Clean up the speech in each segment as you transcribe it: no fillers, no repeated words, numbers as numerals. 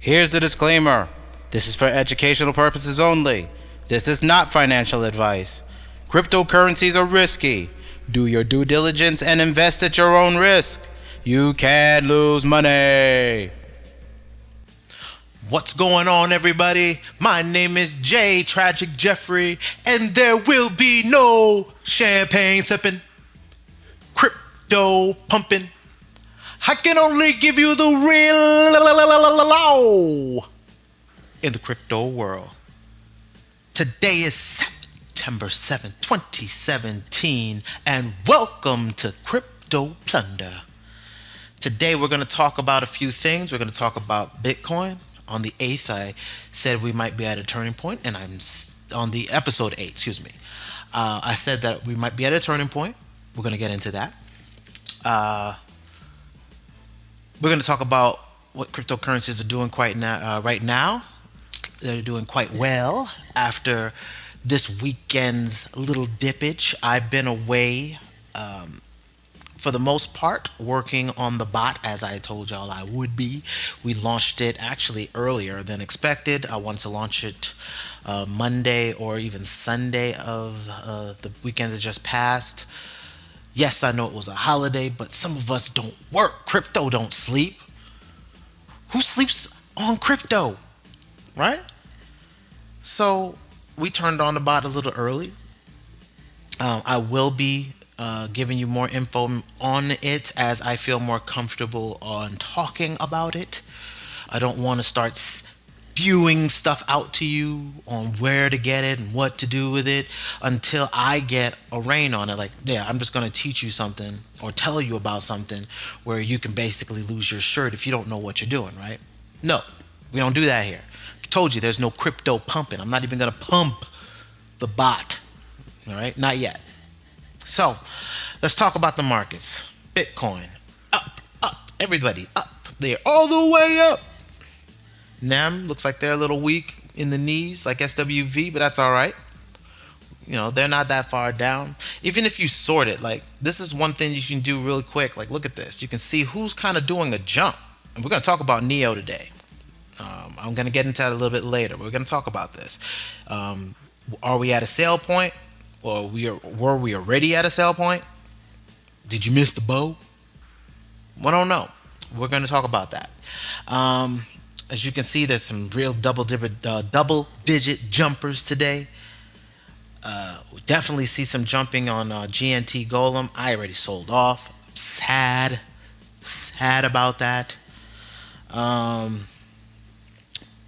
Here's the disclaimer. This is for educational purposes only. This is not financial advice. Cryptocurrencies are risky. Do your due diligence and invest at your own risk. You can lose money. What's going on, everybody? My name is J Tragic Jeffrey, and there will be no champagne sipping, crypto pumping. I can only give you the real in the crypto world. Today is September 7th, 2017, and welcome to Crypto Plunder. Today we're going to talk about a few things. We're going to talk about Bitcoin. On the 8th, I said we might be at a turning point, and I'm on the episode 8, excuse me. I said that we might be at a turning point. We're going to get into that. We're going to talk about what cryptocurrencies are doing right now. They're doing quite well after this weekend's little dippage. I've been away for the most part, working on the bot as I told y'all I would be. We launched it actually earlier than expected. I wanted to launch it Monday or even Sunday of the weekend that just passed. Yes, I know it was a holiday, but some of us don't work. Crypto don't sleep. Who sleeps on crypto, right? So we turned on the bot a little early. I will be giving you more info on it as I feel more comfortable on talking about it. I don't want to start spewing stuff out to you on where to get it and what to do with it until I get a rein on it. Like, yeah, I'm just going to teach you something or tell you about something where you can basically lose your shirt if you don't know what you're doing, right? No, we don't do that here. I told you there's no crypto pumping. I'm not even going to pump the bot, all right? Not yet. So let's talk about the markets. Bitcoin, up, everybody up there, all the way up. NEM looks like they're a little weak in the knees, like SWV, but that's all right. You know, they're not that far down. Even if you sort it, like this is one thing you can do really quick. Like look at this. You can see who's kind of doing a jump. And we're going to talk about NEO today. I'm going to get into that a little bit later. We're going to talk about this. Are we at a sale point? Or were we already at a sell point? Did you miss the boat? I don't know. We're going to talk about that. As you can see, there's some real double-digit jumpers today. We definitely see some jumping on GNT Golem. I already sold off. I'm sad about that.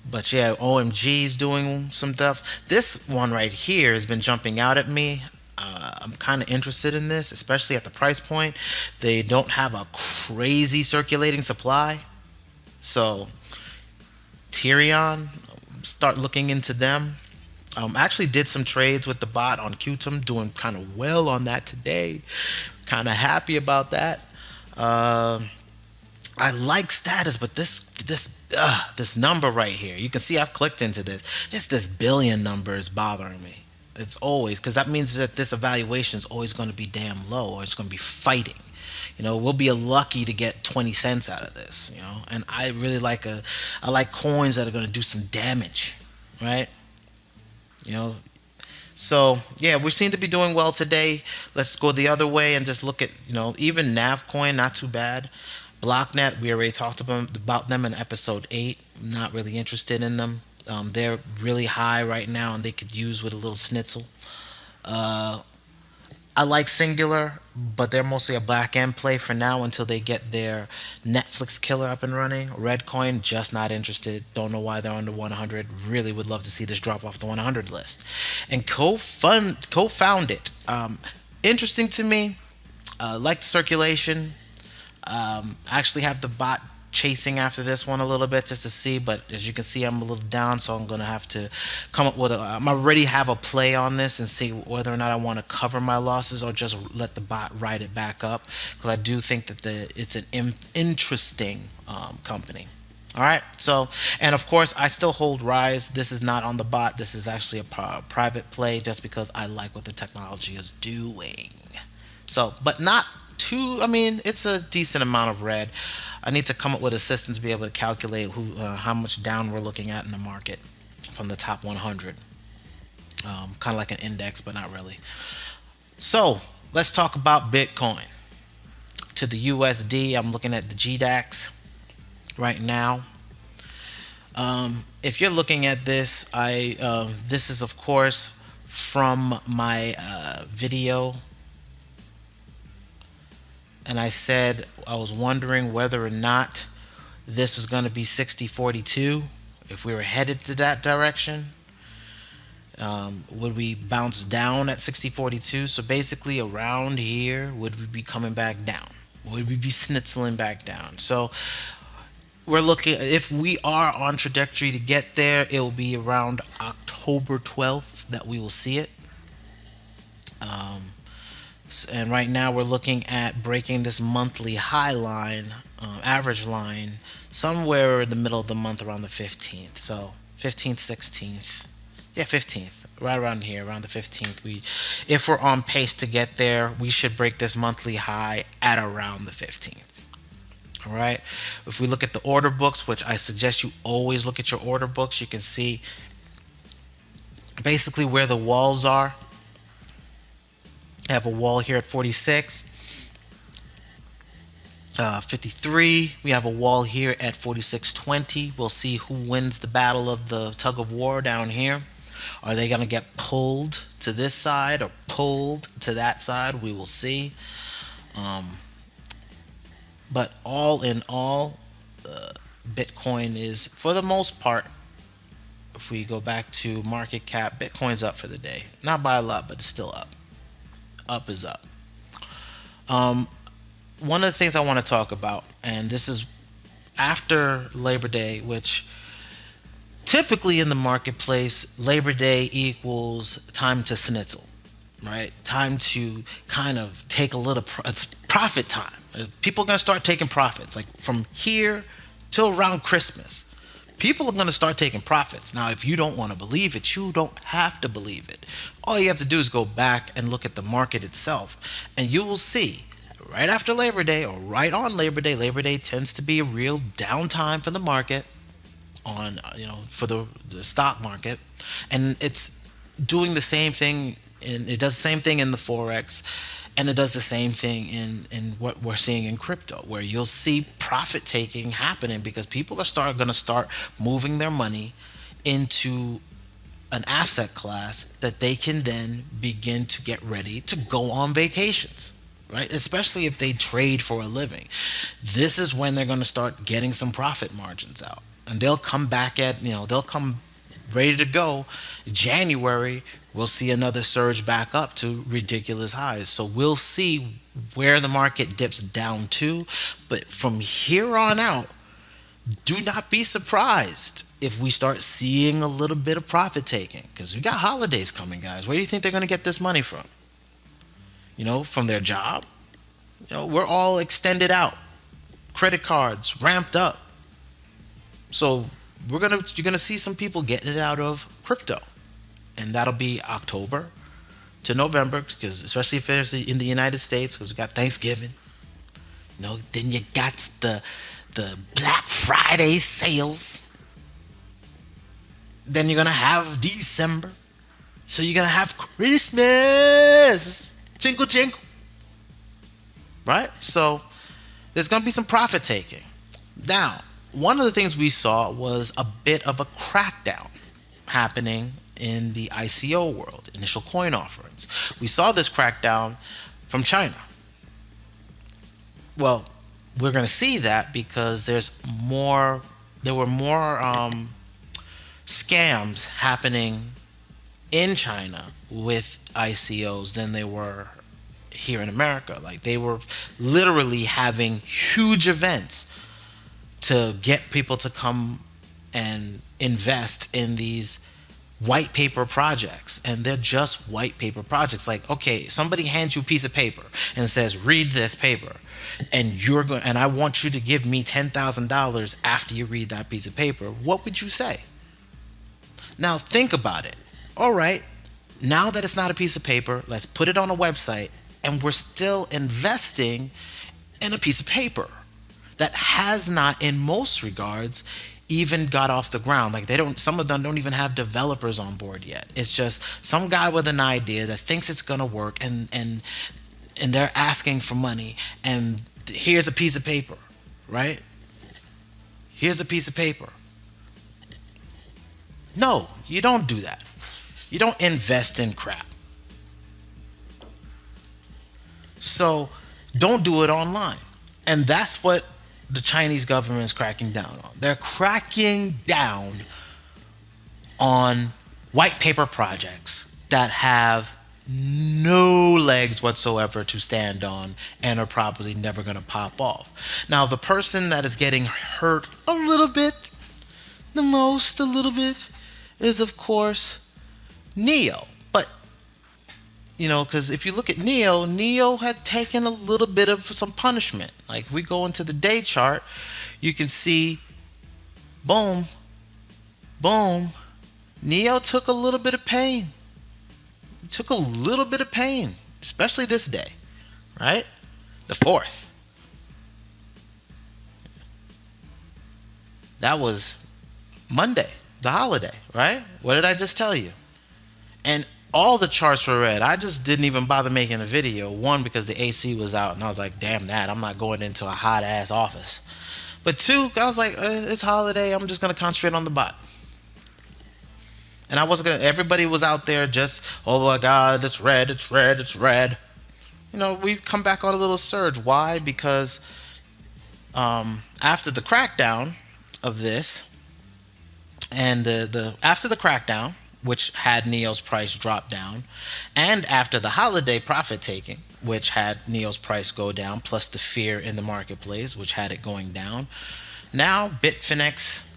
But yeah, OMG's doing some stuff. This one right here has been jumping out at me. I'm kind of interested in this, especially at the price point. They don't have a crazy circulating supply. So, Ethereum, start looking into them. Actually did some trades with the bot on Qtum, doing kind of well on that today. Kind of happy about that. I like status, but this number right here, you can see I've clicked into this. It's this billion number is bothering me. It's always, because that means that this evaluation is always going to be damn low, or it's going to be fighting. You know, we'll be lucky to get 20 cents out of this, you know. And I really like coins that are going to do some damage, right? You know, so yeah, we seem to be doing well today. Let's go the other way and just look at, you know, even NAV coin, not too bad. Blocknet, we already talked about them in episode 8. Not really interested in them. They're really high right now, and they could use with a little schnitzel. I like Singular, but they're mostly a back end play for now until they get their Netflix killer up and running. Redcoin, just not interested. Don't know why they're under 100. Really would love to see this drop off the 100 list. And co-found it. Interesting to me. Like the circulation. Actually have the bot chasing after this one a little bit just to see, but as you can see, I'm a little down, so I'm gonna have to come up with I already have a play on this and see whether or not I want to cover my losses or just let the bot ride it back up, because I do think that it's an interesting company. All right, so, and of course I still hold Rise. This is not on the bot. This is actually a private play just because I like what the technology is doing. So, but not too, I mean, it's a decent amount of red. I need to come up with a system to be able to calculate how much down we're looking at in the market from the top 100. Kind of like an index, but not really. So let's talk about Bitcoin. To the USD, I'm looking at the GDAX right now. If you're looking at this, this is of course from my video, and I said I was wondering whether or not this was going to be 6042. If we were headed to that direction, would we bounce down at 6042? So basically, around here, would we be coming back down? Would we be snitzeling back down? So we're looking, if we are on trajectory to get there, it will be around October 12th that we will see it. And right now we're looking at breaking this monthly high line, average line, somewhere in the middle of the month around the 15th. So 15th, 16th. Yeah, 15th. Right around here, around the 15th. If we're on pace to get there, we should break this monthly high at around the 15th. All right. If we look at the order books, which I suggest you always look at your order books, you can see basically where the walls are. I have a wall here at 46, 53. We have a wall here at 46.20. We'll see who wins the battle of the tug of war down here. Are they going to get pulled to this side or pulled to that side? We will see. But all in all, Bitcoin is, for the most part, if we go back to market cap, Bitcoin's up for the day. Not by a lot, but it's still up. Up is up. One of the things I want to talk about, and this is after Labor Day, which typically in the marketplace, Labor Day equals time to snitzel, right? Time to kind of take a little, it's profit time. People are going to start taking profits, like from here till around Christmas. People are going to start taking profits. Now, if you don't want to believe it, you don't have to believe it. All you have to do is go back and look at the market itself, and you will see right after Labor Day or right on Labor Day tends to be a real downtime for the market on, for the stock market, and it's doing the same thing, and it does the same thing in the Forex, and it does the same thing in what we're seeing in crypto, where you'll see profit taking happening because people are going to start moving their money into an asset class that they can then begin to get ready to go on vacations, right? Especially if they trade for a living. This is when they're going to start getting some profit margins out, and they'll come back they'll come ready to go. January, we'll see another surge back up to ridiculous highs. So we'll see where the market dips down to. But from here on out, do not be surprised if we start seeing a little bit of profit taking, because we got holidays coming, guys. Where do you think they're going to get this money from? From their job? We're all extended out. Credit cards ramped up. So you're gonna see some people getting it out of crypto, and that'll be October to November, because especially if it's in the United States, because we got Thanksgiving. Then you got the Black Friday sales. Then you're gonna have December, so you're gonna have Christmas, jingle jingle, right? So there's gonna be some profit taking. Now, one of the things we saw was a bit of a crackdown happening in the ICO world, initial coin offerings. We saw this crackdown from China. Well, we're going to see that because there were more scams happening in China with ICOs than they were here in America. Like, they were literally having huge events to get people to come and invest in these white paper projects, and they're just white paper projects. Like, okay, somebody hands you a piece of paper and says, read this paper, and I want you to give me $10,000 after you read that piece of paper. What would you say? Now think about it. All right, now that it's not a piece of paper, let's put it on a website, and we're still investing in a piece of paper. that has not, in most regards, even got off the ground. Like, they don't, some of them don't even have developers on board yet. It's just some guy with an idea that thinks it's gonna work, and they're asking for money, and here's a piece of paper, right? Here's a piece of paper. No, you don't do that. You don't invest in crap. So don't do it online. And that's what the Chinese government is cracking down on. They're cracking down on white paper projects that have no legs whatsoever to stand on and are probably never going to pop off. Now, the person that is getting hurt a little bit, the most, a little bit, is of course Neo. But because if you look at Neo had taken a little bit of some punishment. Like, we go into the day chart, you can see, boom, boom, Neo took a little bit of pain. Took a little bit of pain, especially this day, right? The 4th. That was Monday, the holiday, right? What did I just tell you? And all the charts were red. I just didn't even bother making a video. One, because the AC was out, and I was like, damn that, I'm not going into a hot ass office. But two, I was like, it's holiday, I'm just gonna concentrate on the bot. And I wasn't gonna, everybody was out there just, oh my God, it's red, it's red, it's red. We've come back on a little surge. Why? Because after the crackdown of this, and after the crackdown, which had Neo's price drop down, and after the holiday profit taking, which had Neo's price go down, plus the fear in the marketplace, which had it going down, now Bitfinex,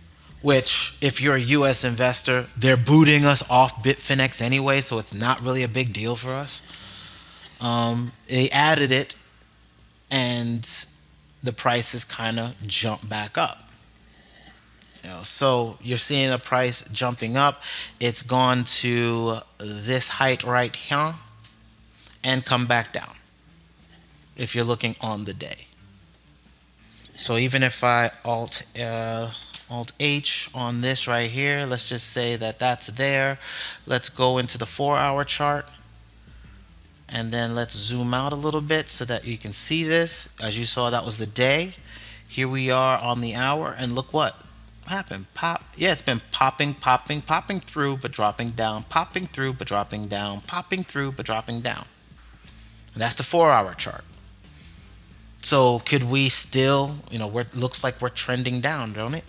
which, if you're a US investor, they're booting us off Bitfinex anyway, so it's not really a big deal for us. They added it, and the prices kind of jump back up. So you're seeing the price jumping up. It's gone to this height right here and come back down if you're looking on the day. So even if I Alt H on this right here, let's just say that that's there. Let's go into the 4-hour chart, and then let's zoom out a little bit so that you can see this. As you saw, that was the day. Here we are on the hour, and look what happened. Pop. Yeah, it's been popping through, but dropping down, popping through, but dropping down, popping through, but dropping down. And that's the 4-hour chart. So could we still, looks like we're trending down, don't it?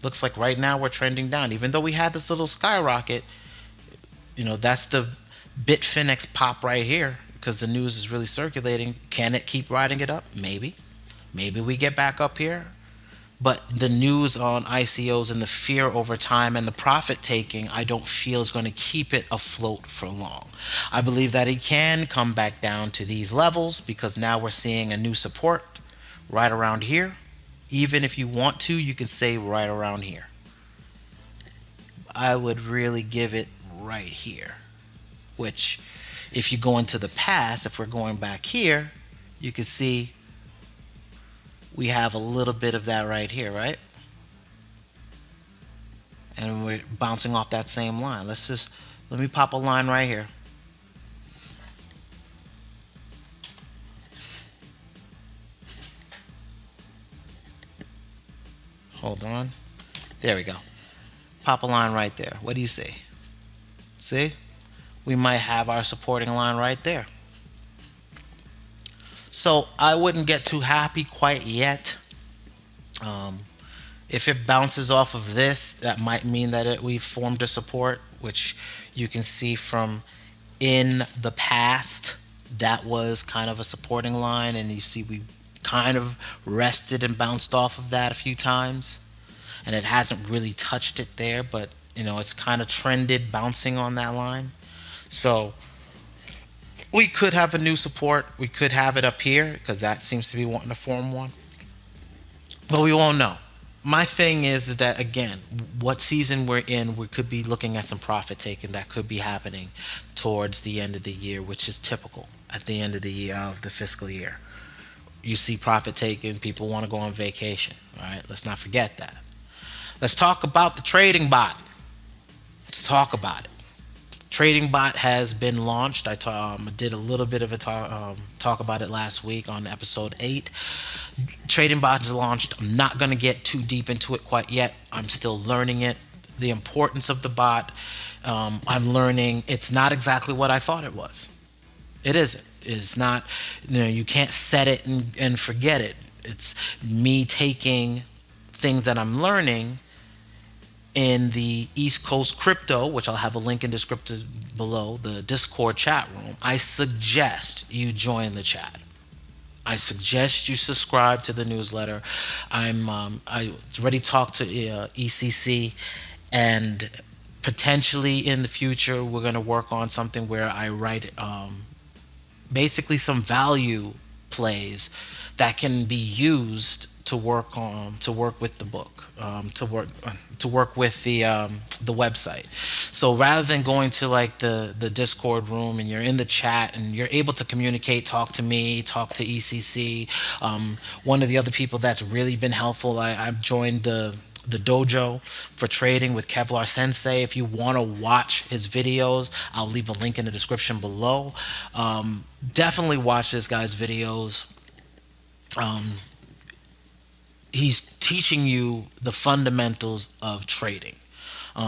Looks like right now we're trending down. Even though we had this little skyrocket, that's the Bitfinex pop right here, because the news is really circulating. Can it keep riding it up? Maybe. Maybe we get back up here. But the news on ICOs and the fear over time and the profit taking, I don't feel is going to keep it afloat for long. I believe that it can come back down to these levels, because now we're seeing a new support right around here. Even if you want to, you can say right around here. I would really give it right here, which, if you go into the past, if we're going back here, you can see we have a little bit of that right here, right? And we're bouncing off that same line. Let me pop a line right here. Hold on. There we go. Pop a line right there. What do you see? See? We might have our supporting line right there. So I wouldn't get too happy quite yet. If it bounces off of this, that might mean that we've formed a support, which you can see from in the past. That was kind of a supporting line, and you see we kind of rested and bounced off of that a few times, and it hasn't really touched it there, but it's kind of trended bouncing on that line. So we could have a new support. We could have it up here, because that seems to be wanting to form one. But we won't know. My thing is that, again, what season we're in, we could be looking at some profit taking that could be happening towards the end of the year, which is typical at the end of the year, of the fiscal year. You see profit taking, people want to go on vacation. All right, let's not forget that. Let's talk about the trading bot. Let's talk about it. Trading bot has been launched. Did a little bit of a talk about it last week on episode 8. Trading bot is launched. I'm not going to get too deep into it quite yet. I'm still learning it. The importance of the bot. I'm learning it's not exactly what I thought it was. It isn't. It's not, you can't set it and forget it. It's me taking things that I'm learning in the East Coast Crypto, which I'll have a link in the description below, the Discord chat room. I suggest you join the chat. I suggest you subscribe to the newsletter. I already talked to ECC, and potentially in the future we're going to work on something where I write basically some value plays that can be used to work with the book, to work with the website. So rather than going to like the Discord room and you're in the chat and you're able to communicate, talk to me, talk to ECC. One of the other people that's really been helpful, I've joined the dojo for trading with Kevlar Sensi. If you want to watch his videos, I'll leave a link in the description below. Definitely watch this guy's videos. He's teaching you the fundamentals of trading.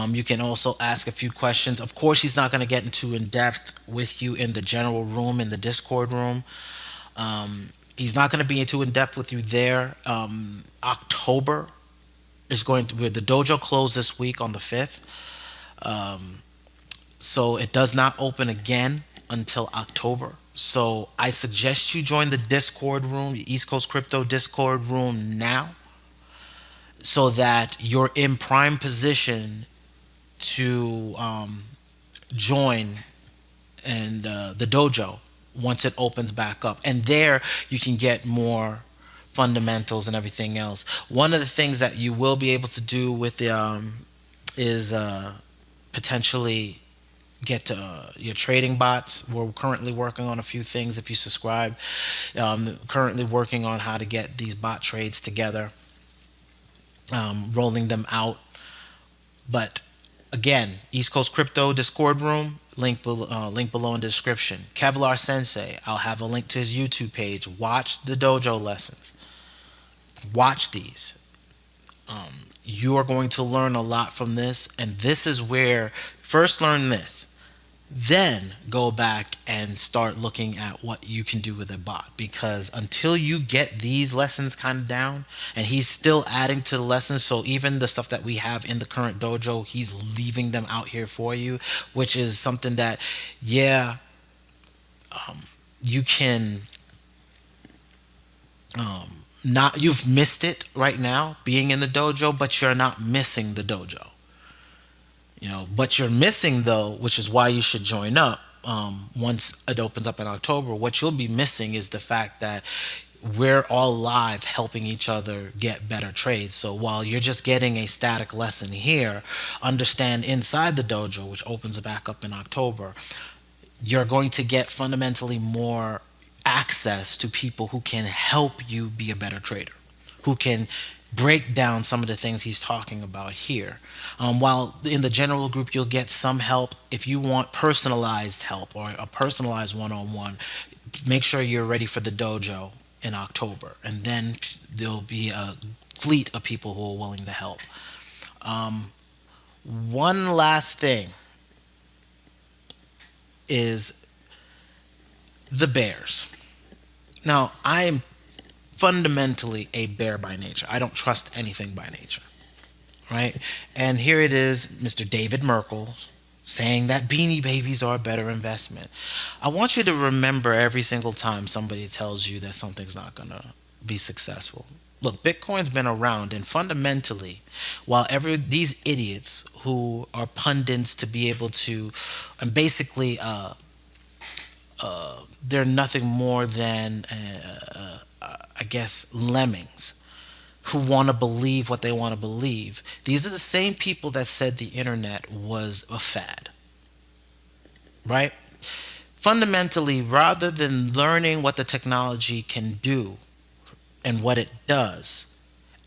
You can also ask a few questions. Of course, he's not going to get into in depth with you in the general room, in the Discord room. He's not going to be too in depth with you there. October is going to be, the dojo closed this week on the 5th. So it does not open again until October. So I suggest you join the Discord room, the East Coast Crypto Discord room now, so that you're in prime position to join and the dojo once it opens back up. And there you can get more fundamentals and everything else. One of the things that you will be able to do with the is potentially get your trading bots. We're currently working on a few things. If you subscribe, currently working on how to get these bot trades together, rolling them out. But again, East Coast Crypto Discord room, link below in the description. Kevlar Sensei, I'll have a link to his YouTube page. Watch the dojo lessons. Watch these. You are going to learn a lot from this, and this is where first learn this, then go back and start looking at what you can do with a bot. Because until you get these lessons kind of down, and he's still adding to the lessons, so even the stuff that we have in the current dojo, he's leaving them out here for you, which is something that, you can not, you've missed it right now being in the dojo, but you're not missing the dojo. But you're missing, though, which is why you should join up once it opens up in October. What you'll be missing is the fact that we're all live helping each other get better trades. So while you're just getting a static lesson here, understand inside the dojo, which opens back up in October, you're going to get fundamentally more access to people who can help you be a better trader, who can break down some of the things he's talking about here. While in the general group, you'll get some help. If you want personalized help or a personalized one-on-one, make sure you're ready for the dojo in October. And then there'll be a fleet of people who are willing to help. One last thing is the bears. Now, I'm fundamentally a bear by nature. I don't trust anything by nature, right? And here it is, Mr. David Merkel saying that Beanie Babies are a better investment. I want you to remember every single time somebody tells you that something's not going to be successful. Look, Bitcoin's been around, and fundamentally, while these idiots who are pundits to be able to, and basically, they're nothing more than, I guess, lemmings who want to believe what they want to believe. These are the same people that said the internet was a fad, right? Fundamentally, rather than learning what the technology can do, and what it does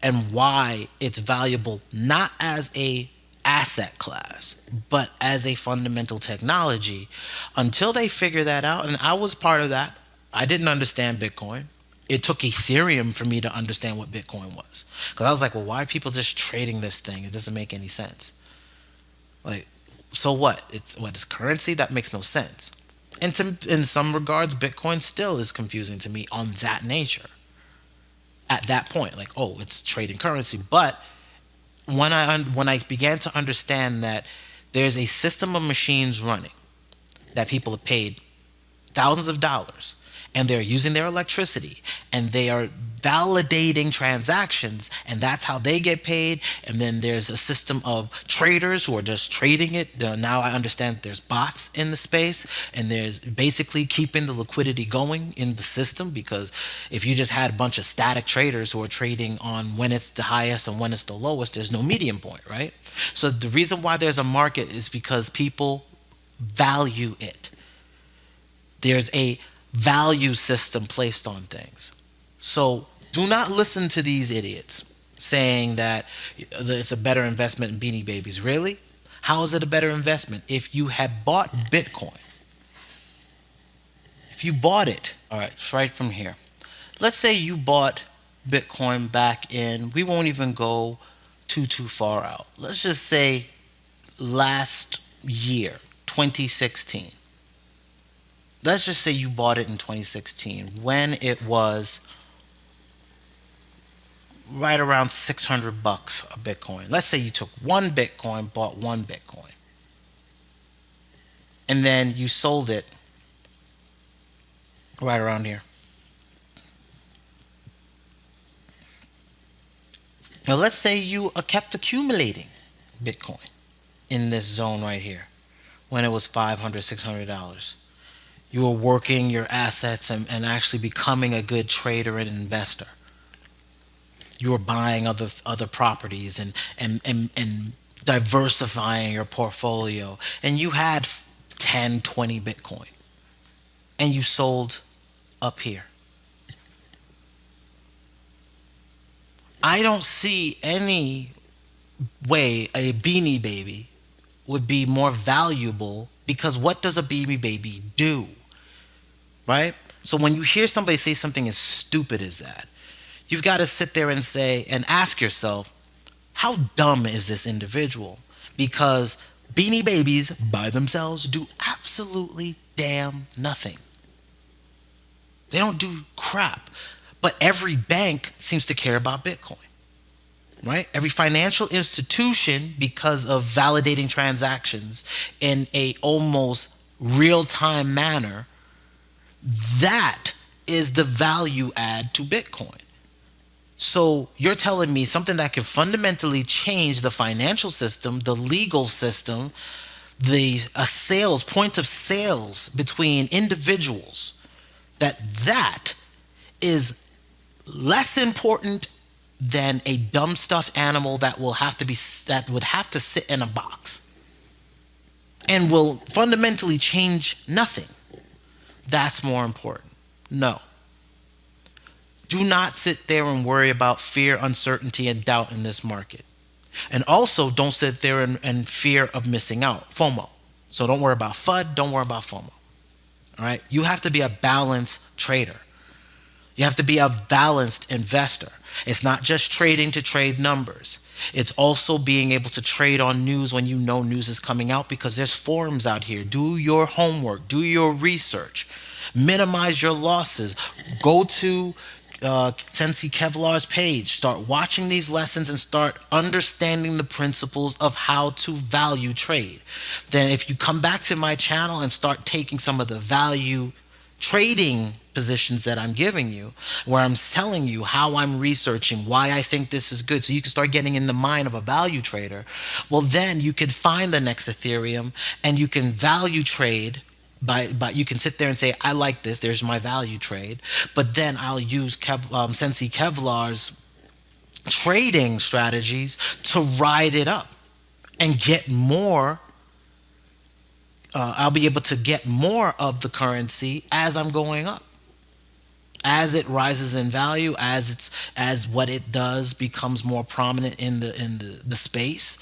and why it's valuable not as a asset class but as a fundamental technology. Until they figure that out, and I was part of that, I didn't understand Bitcoin. It took Ethereum for me to understand what Bitcoin was, because I was like, well, why are people just trading this thing? It doesn't make any sense. Like, so what? It's currency? That makes no sense. And in some regards, Bitcoin still is confusing to me on that nature. At that point, like, oh, it's trading currency. But when I began to understand that there's a system of machines running that people have paid thousands of dollars, and they're using their electricity, and they are validating transactions, and that's how they get paid. And then there's a system of traders who are just trading it. Now I understand there's bots in the space, and there's basically keeping the liquidity going in the system, because if you just had a bunch of static traders who are trading on when it's the highest and when it's the lowest, there's no medium point, right? So the reason why there's a market is because people value it. There's a value system placed on things. So do not listen to these idiots saying that it's a better investment in Beanie Babies. Really? How is it a better investment? If you had bought Bitcoin, if you bought it, all right, it's right from here. Let's say you bought Bitcoin back in, we won't even go too far out. Let's just say last year, 2016. Let's just say you bought it in 2016 when it was right around $600 a Bitcoin. Let's say you took one Bitcoin, bought one Bitcoin, and then you sold it right around here. Now let's say you kept accumulating Bitcoin in this zone right here when it was $500, $600. You were working your assets and actually becoming a good trader and investor. You were buying other properties and diversifying your portfolio. And you had 10, 20 Bitcoin. And you sold up here. I don't see any way a Beanie Baby would be more valuable, because what does a Beanie Baby do? Right? So when you hear somebody say something as stupid as that, you've got to sit there and say and ask yourself, how dumb is this individual? Because Beanie Babies by themselves do absolutely damn nothing. They don't do crap. But every bank seems to care about Bitcoin. Right? Every financial institution, because of validating transactions in a almost real-time manner, that is the value add to Bitcoin. So you're telling me something that can fundamentally change the financial system, the legal system, the point of sales between individuals, that is less important than a dumb stuffed animal that would have to sit in a box and will fundamentally change nothing. That's more important. No. Do not sit there and worry about fear, uncertainty, and doubt in this market. And also, don't sit there in fear of missing out, FOMO. So don't worry about FUD, don't worry about FOMO. All right? You have to be a balanced trader. You have to be a balanced investor. It's not just trading to trade numbers. It's also being able to trade on news when you know news is coming out, because there's forums out here. Do your homework. Do your research. Minimize your losses. Go to Sensi Kevlar's page. Start watching these lessons and start understanding the principles of how to value trade. Then if you come back to my channel and start taking some of the value trading positions that I'm giving you, where I'm telling you how I'm researching, why I think this is good, so you can start getting in the mind of a value trader, well, then you can find the next Ethereum and you can value trade by you can sit there and say, I like this, there's my value trade, but then I'll use Sensi Kevlar's trading strategies to ride it up and get more. I'll be able to get more of the currency as I'm going up, as it rises in value, as what it does becomes more prominent in the space,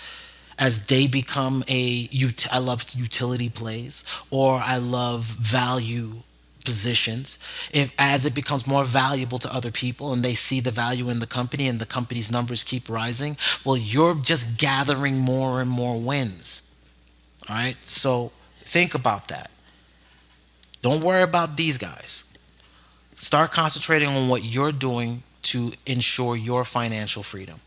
as they become I love utility plays, or I love value positions. If as it becomes more valuable to other people and they see the value in the company and the company's numbers keep rising, well, you're just gathering more and more wins. All right? So think about that. Don't worry about these guys. Start concentrating on what you're doing to ensure your financial freedom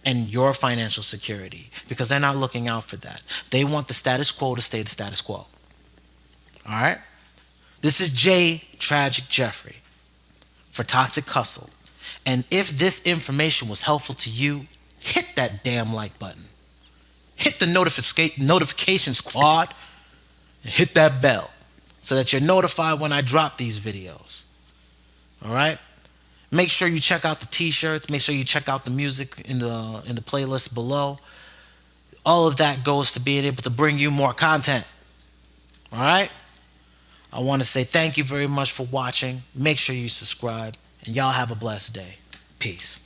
and your financial security, because they're not looking out for that. They want the status quo to stay the status quo. All right? This is J Tragic Jeffrey for Toxic Hustle. And if this information was helpful to you, hit that damn like button. Hit the notification squad and hit that bell so that you're notified when I drop these videos. All right? Make sure you check out the t-shirts. Make sure you check out the music in the playlist below. All of that goes to being able to bring you more content. All right? I want to say thank you very much for watching. Make sure you subscribe, and y'all have a blessed day. Peace.